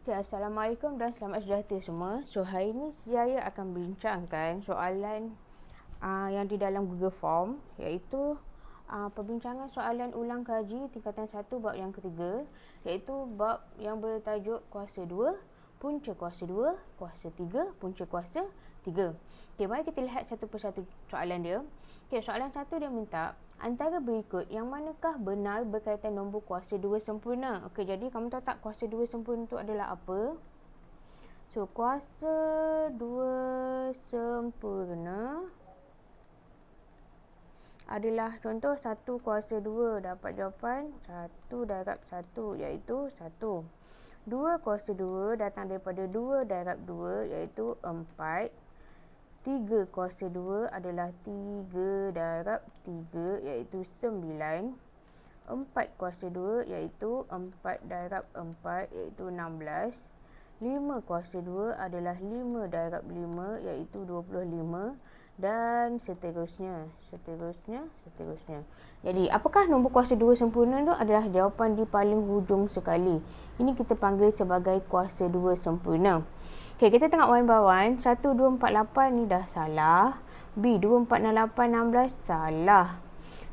Okay, Assalamualaikum dan selamat sejahtera semua. So, hari ini saya akan bincangkan soalan yang di dalam Google Form, iaitu perbincangan soalan ulang kaji tingkatan 1 bab yang ketiga, iaitu bab yang bertajuk kuasa 2, punca kuasa 2, kuasa 3, punca kuasa 3. Okay, mari kita lihat satu persatu soalan dia. Okay, soalan 1 dia minta, antara berikut yang manakah benar berkaitan nombor kuasa 2 sempurna? Okey, jadi kamu tahu tak kuasa 2 sempurna itu adalah apa? So, kuasa 2 sempurna adalah contoh 1 kuasa 2 dapat jawapan 1 darab 1 iaitu 1. 2 kuasa 2 datang daripada 2 darab 2 iaitu 4. 3 kuasa 2 adalah 3 darab 3 iaitu 9. 4 kuasa 2 iaitu 4 darab 4 iaitu 16. 5 kuasa 2 adalah 5 darab 5 iaitu 25 dan seterusnya. Jadi, apakah nombor kuasa 2 sempurna itu adalah jawapan di paling hujung sekali. Ini kita panggil sebagai kuasa 2 sempurna. Okey, kita tengok one by one. 1, 2, 4, 8 ni dah salah. B, 2, 4, 6, 8, 16 salah.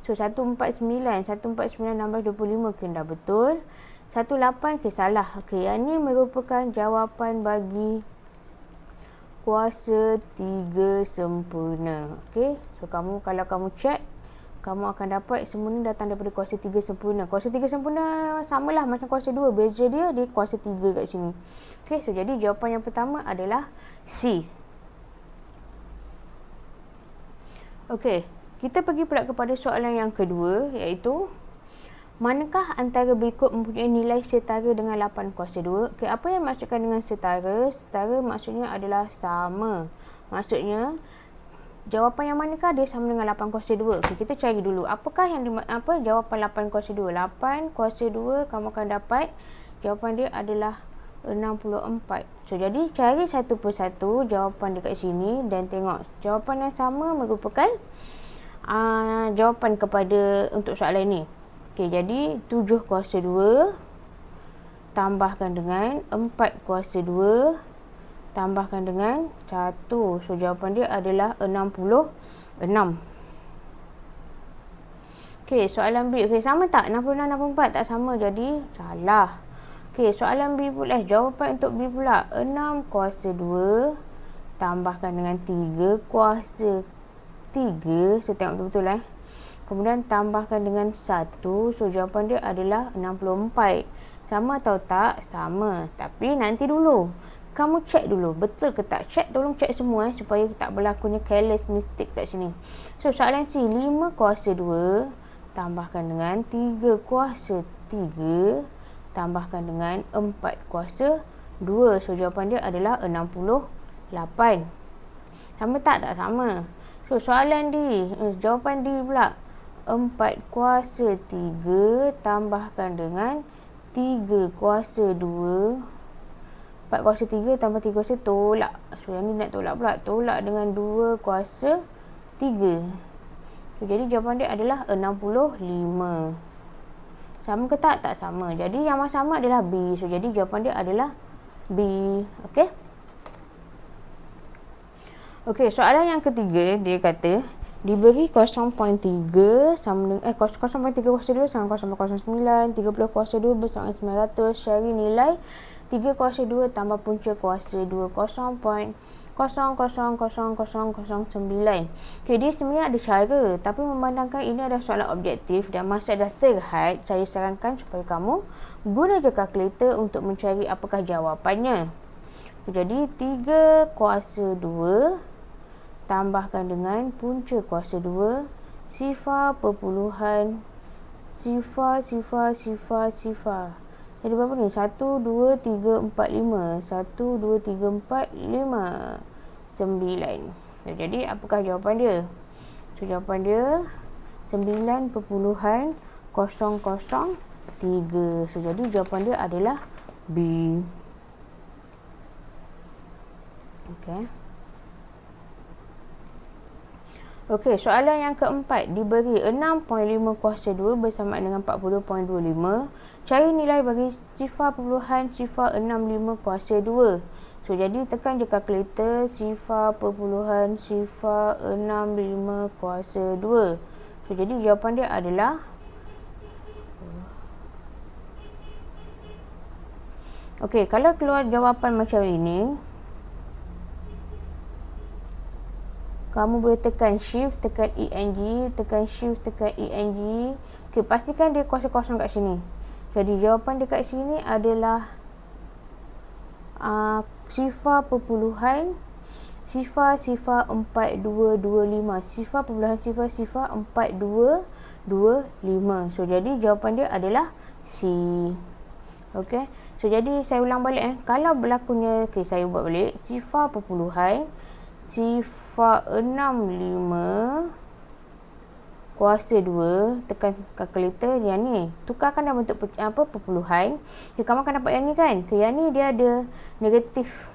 So, 1, 4, 9, 1, 4, 9, 16, 25 kena dah betul. 1, 8 ke salah. Okey, yang ni merupakan jawapan bagi kuasa 3 sempurna. Okey, so kalau kamu check, kamu akan dapat semua ni datang daripada kuasa 3 sempurna. Kuasa 3 sempurna samalah macam kuasa 2. Beza dia kuasa 3 kat sini. Okey, so jadi jawapan yang pertama adalah C. Okey, kita pergi pula kepada soalan yang kedua, iaitu manakah antara berikut mempunyai nilai setara dengan 8 kuasa 2? Okey, apa yang maksudkan dengan setara? Setara maksudnya adalah sama. Maksudnya jawapan yang manakah dia sama dengan 8 kuasa 2? Okey, kita cari dulu. Apakah yang jawapan 8 kuasa 2? 8 kuasa 2 kamu akan dapat jawapan dia adalah 64. So, jadi cari satu persatu jawapan dekat sini dan tengok jawapan yang sama merupakan jawapan kepada untuk soalan ni. Okey, jadi 7 kuasa 2 tambahkan dengan 4 kuasa 2 tambahkan dengan 1. So, jawapan dia adalah 66. Okey, soalan B. Okey, sama tak? 66, 64 tak sama, jadi salah. Okey, soalan B pula. Jawapan untuk B pula 6 kuasa 2 tambahkan dengan 3 kuasa 3. So, tengok betul-betul Kemudian tambahkan dengan 1. So, jawapan dia adalah 64. Sama atau tak? Sama. Tapi nanti dulu. Kamu check dulu. Betul ke tak? Tolong check semua supaya tak berlakunya careless mistake kat sini. So, soalan C. 5 kuasa 2 tambahkan dengan 3 kuasa 3 tambahkan dengan 4 kuasa 2. So, jawapan dia adalah 68. Sama tak? Tak sama. So, soalan D. Jawapan D pula. 4 kuasa 3 tambahkan dengan 3 kuasa 2. 4 kuasa 3 tambah 3 kuasa tolak. So, yang ni nak tolak pula. Tolak dengan 2 kuasa 3. So, jadi jawapan dia adalah 65. Sama ke tak? Tak sama. Jadi yang sama adalah B. So, jadi jawapan dia adalah B. Okey? Okey, soalan yang ketiga dia kata diberi 0.3 sama dengan 0.3 kuasa 2 sama 0.09, 30 kuasa 2 bersama 900. Cari nilai 3 kuasa 2 tambah punca kuasa 2 0.000009. Okey, dia sebenarnya ada cara, tapi memandangkan ini adalah soalan objektif dan masa dah terhad, saya sarankan supaya kamu guna je kalkulator untuk mencari apakah jawapannya. Jadi 3 kuasa 2 tambahkan dengan punca kuasa 2 sifar perpuluhan sifar. Jadi berapa ni? 1, 2, 3, 4, 5. 1, 2, 3, 4, 5. 9. Jadi, apakah jawapan dia? So, jawapan dia 9.003. So, jadi jawapan dia adalah B. Okey. Okey, soalan yang keempat, diberi 6.5 kuasa 2 bersamaan dengan 40.25. Cari nilai bagi sifar perpuluhan sifar 65 kuasa 2. So, jadi tekan je kalkulator sifar perpuluhan sifar 65 kuasa 2. So, jadi jawapan dia adalah okey, kalau keluar jawapan macam ini, kamu boleh tekan shift, tekan ENG, tekan shift, tekan ENG. Okey, pastikan dia kosong-kosong kat sini. Jadi jawapan dia kat sini adalah sifar perpuluhan sifar 4225. Sifar perpuluhan sifar 4225. So, jadi jawapan dia adalah C. Okey. So, jadi saya ulang balik Kalau berlakunya, saya buat balik. Sifar perpuluhan sifar 65 kuasa 2, tekan kalkulator yang ni. Tukarkan dalam bentuk perpuluhan. Kamu akan dapat yang ni kan? Yang ni dia ada negatif.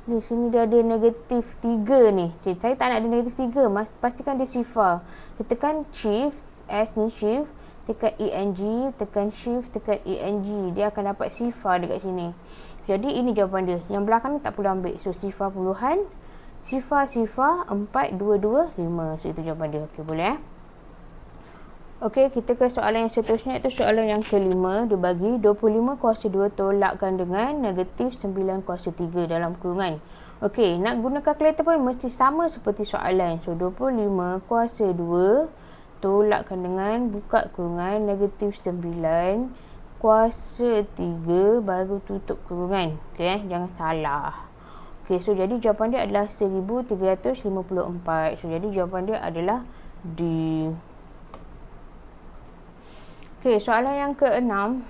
Di sini dia ada negatif 3 ni. Saya tak nak ada negatif 3. Pastikan dia sifar. Tekan shift, S ni shift, tekan ENG, tekan shift, tekan ENG. Dia akan dapat sifar dekat sini. Jadi ini jawapan dia. Yang belakang ni tak perlu ambil. So, sifar puluhan sifar 4225. So, itu jawapan dia. Okey, boleh Okey, kita ke soalan yang seterusnya, iaitu soalan yang kelima. Dia bagi 25 kuasa 2 tolakkan dengan negatif 9 kuasa 3 dalam kurungan. Okey, nak guna kalkulator pun mesti sama seperti soalan. So, 25 kuasa 2 tolakkan dengan buka kurungan negatif 9 kuasa 3 baru tutup kurungan. Okey, jangan salah. Okey, so jadi jawapan dia adalah 1354. So, jadi jawapan dia adalah D. Okey, soalan yang keenam.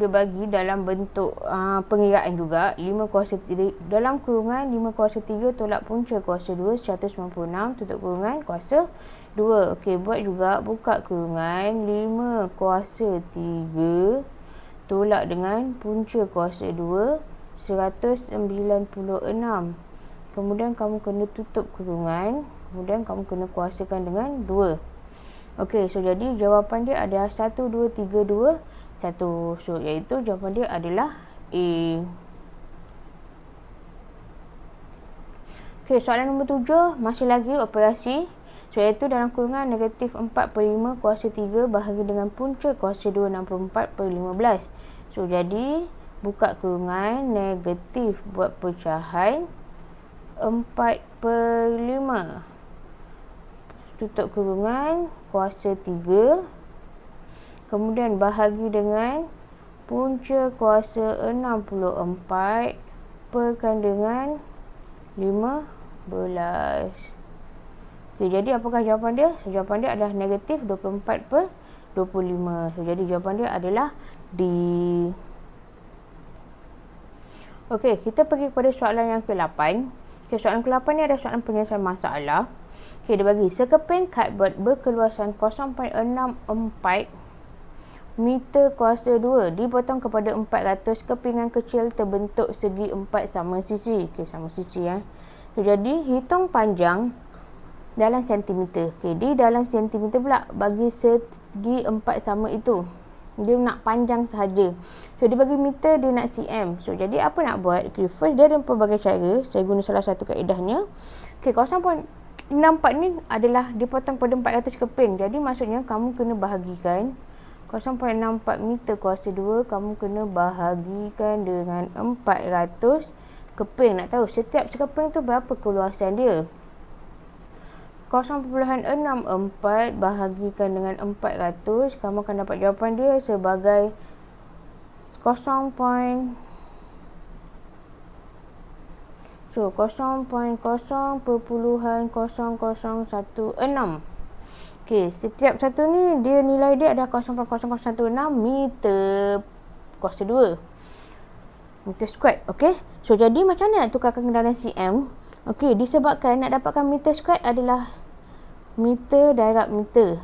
Dia bagi dalam bentuk pengiraan juga. 5 kuasa 3, dalam kurungan 5 kuasa 3 tolak punca kuasa 2 196 tutup kurungan kuasa 2. Okey, buat juga buka kurungan 5 kuasa 3 tolak dengan punca kuasa 2 196. Kemudian kamu kena tutup kurungan. Kemudian kamu kena kuasakan dengan 2. Okey, so jadi jawapan dia adalah 1, 2, 3, 2, 1. So, iaitu jawapan dia adalah A. Okey, soalan nombor 7. Masih lagi operasi. So, iaitu dalam kurungan negatif 4/5 kuasa 3 bahagi dengan punca kuasa 2 64/15. So, jadi buka kurungan negatif buat pecahan 4/5. Tutup kurungan kuasa 3. Kemudian bahagi dengan punca kuasa 64 perkan dengan 15. Okey, jadi apakah jawapan dia? Jawapan dia adalah negatif 24/25. So, jadi jawapan dia adalah D. Okey, kita pergi kepada soalan yang ke-8. Okey, soalan ke-8 ni ada soalan penyelesaian masalah. Okey, dia bagi sekeping cardboard berkeluasan 0.64 meter kuasa 2 dipotong kepada 400 kepingan kecil terbentuk segi 4 sama sisi. Okey, sama sisi So, jadi hitung panjang dalam sentimeter. Okey, di dalam sentimeter pula bagi segi 4 sama itu. Dia nak panjang sahaja. So, dia bagi meter, dia nak cm. So, jadi apa nak buat? Okay, first dia ada pelbagai cara. Saya guna salah satu kaedahnya. Okay, 0.64 ni adalah dipotong pada 400 keping. Jadi, maksudnya kamu kena bahagikan 0.64 meter kuasa 2. Kamu kena bahagikan dengan 400 keping. Nak tahu setiap sekeping tu berapa keluasan dia? 0.64 bahagikan dengan 400, kamu akan dapat jawapan dia sebagai 0.00016. Okey, setiap satu ni dia nilai dia adalah 0.0016 meter kuasa 2. Meter square. Okey. So, jadi macam mana nak tukarkan ke dalam cm? Okey, disebabkan nak dapatkan meter square adalah meter darab meter.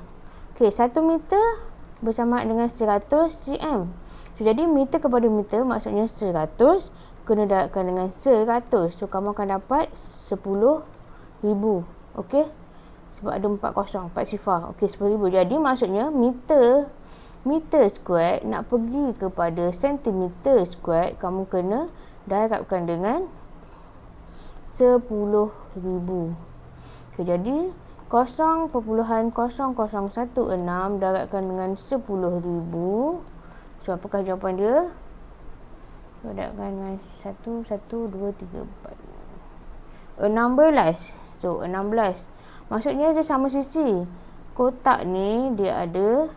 Okey, 1 meter bersamaan dengan 100 cm. So, jadi meter kepada meter maksudnya 100 kena darabkan dengan 100. So, kamu akan dapat 10,000. Okey? Sebab ada 4 sifar. Okey, 10,000. Jadi maksudnya meter square nak pergi kepada sentimeter square, kamu kena darabkan dengan 10,000. Okay, jadi 0.0016 darabkan dengan 10,000. So, apakah jawapan dia? Darabkan dengan 1, 2, 3, 4. 16. So, 16. Maksudnya dia sama sisi. Kotak ni dia ada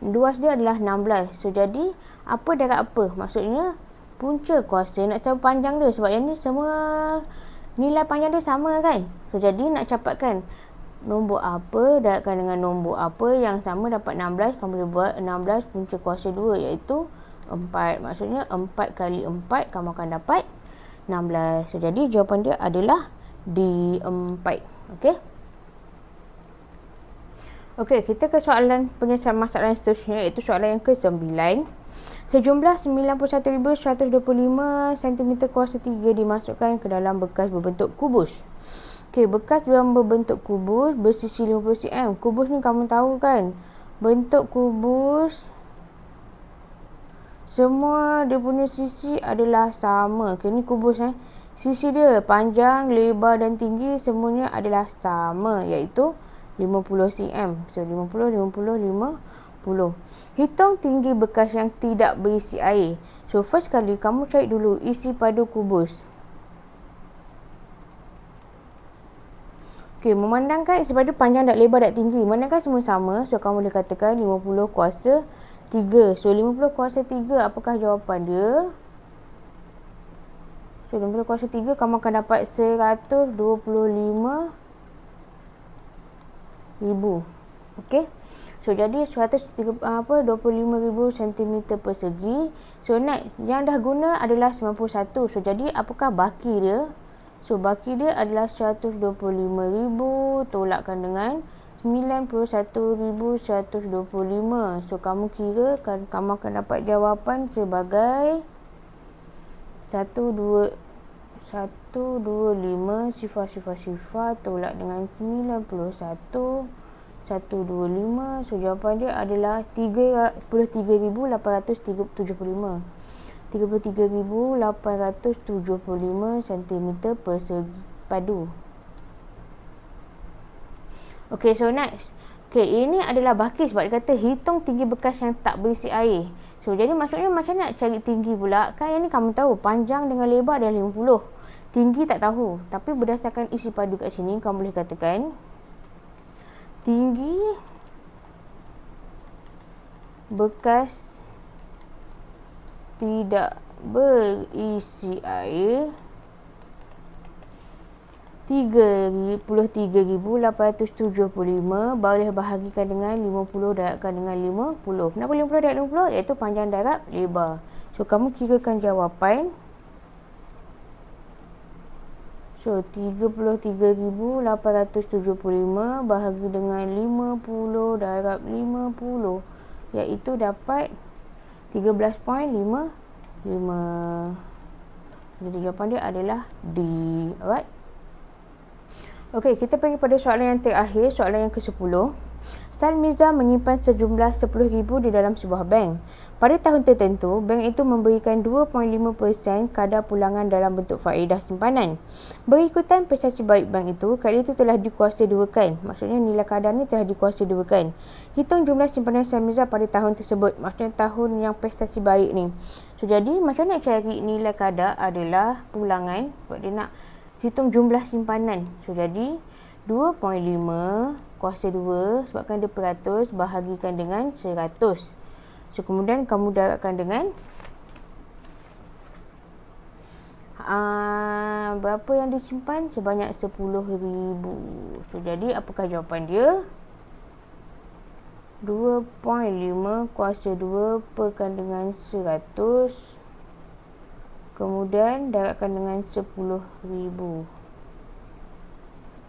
luas dia adalah 16. So, jadi apa darab apa? Maksudnya punca kuasa nak cari panjang dia. Sebab yang ni semua nilai panjang dia sama kan. So, jadi nak capatkan nombor apa darabkan dengan nombor apa yang sama dapat 16. Kamu boleh buat 16 punca kuasa 2 iaitu 4. Maksudnya 4 kali 4 kamu akan dapat 16. So, jadi jawapan dia adalah D4. Okey. Okey, kita ke soalan penyelesaian masalah yang seterusnya iaitu soalan yang ke-9. Sejumlah 91,125 cm kuasa 3 dimasukkan ke dalam bekas berbentuk kubus. Okey, bekas yang berbentuk kubus bersisi 50 cm. Kubus ni kamu tahu kan? Bentuk kubus semua dia punya sisi adalah sama. Okey, ni kubus Sisi dia panjang, lebar dan tinggi semuanya adalah sama iaitu 50 cm. So 50. Hitung tinggi bekas yang tidak berisi air. So first kali kamu cari dulu isi pada kubus. Okey, memandangkan isi pada panjang dan lebar dan tinggi. Manakah semua sama? So kamu boleh katakan 50 kuasa 3. So 50 kuasa 3 apakah jawapan dia? So 50 kuasa 3 kamu akan dapat 125,000. Okey. So, jadi 125,000 cm persegi. So, next. Yang dah guna adalah 91. So, jadi apakah baki dia? So, baki dia adalah 125,000 tolakkan dengan 91,125. So, kamu kira kamu akan dapat jawapan sebagai 125 sifar tolak dengan 91 125. So, jawapan dia adalah 33,875. 33,875 cm persegi padu. Okey, so next. Okey, ini adalah baki sebab dia kata hitung tinggi bekas yang tak berisi air. So, jadi maksudnya macam nak cari tinggi pula? Kan yang ni kamu tahu, panjang dengan lebar adalah 50. Tinggi tak tahu. Tapi berdasarkan isi padu kat sini, kamu boleh katakan tinggi bekas tidak berisi air 33,875 boleh bahagikan dengan 50 darabkan dengan 50. Kenapa 50 darab 50? Iaitu panjang darab lebar. So, kamu kirakan jawapan. So, 33,875 bahagi dengan 50 darab 50 iaitu dapat 13.55. Jadi jawapan dia adalah D. Alright. Okey, kita pergi pada soalan yang terakhir, soalan yang ke-10. Salmiza menyimpan sejumlah 10,000 di dalam sebuah bank. Pada tahun tertentu, bank itu memberikan 2.5% kadar pulangan dalam bentuk faedah simpanan. Berikutan prestasi baik bank itu, kadar itu telah dikuasa duakan. Maksudnya nilai kadar ni telah dikuasa duakan. Hitung jumlah simpanan Salmiza pada tahun tersebut. Maksudnya tahun yang prestasi baik ni. So, jadi macam nak cari nilai kadar adalah pulangan. Sebab dia nak hitung jumlah simpanan. So, jadi 2.5 kuasa 2 sebabkan dia peratus bahagikan dengan 100. So, kemudian kamu darabkan dengan berapa yang disimpan? Sebanyak 10,000. So, jadi apakah jawapan dia? 2.5 kuasa 2 perkan dengan 100. Kemudian darabkan dengan 10,000.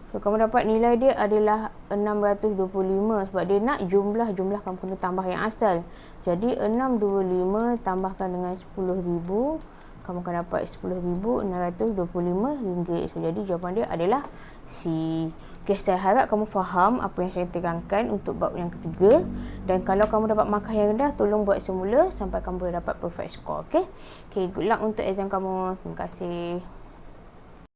So, kamu dapat nilai dia adalah 625 sebab dia nak jumlah kamu kena tambah yang asal. Jadi, 625 tambahkan dengan 10,000, kamu akan dapat RM10,625. So, jadi jawapan dia adalah C. Okay, saya harap kamu faham apa yang saya terangkan untuk bab yang ketiga. Dan kalau kamu dapat markah yang rendah, tolong buat semula sampai kamu boleh dapat perfect score. Okay, good luck untuk exam kamu. Terima kasih.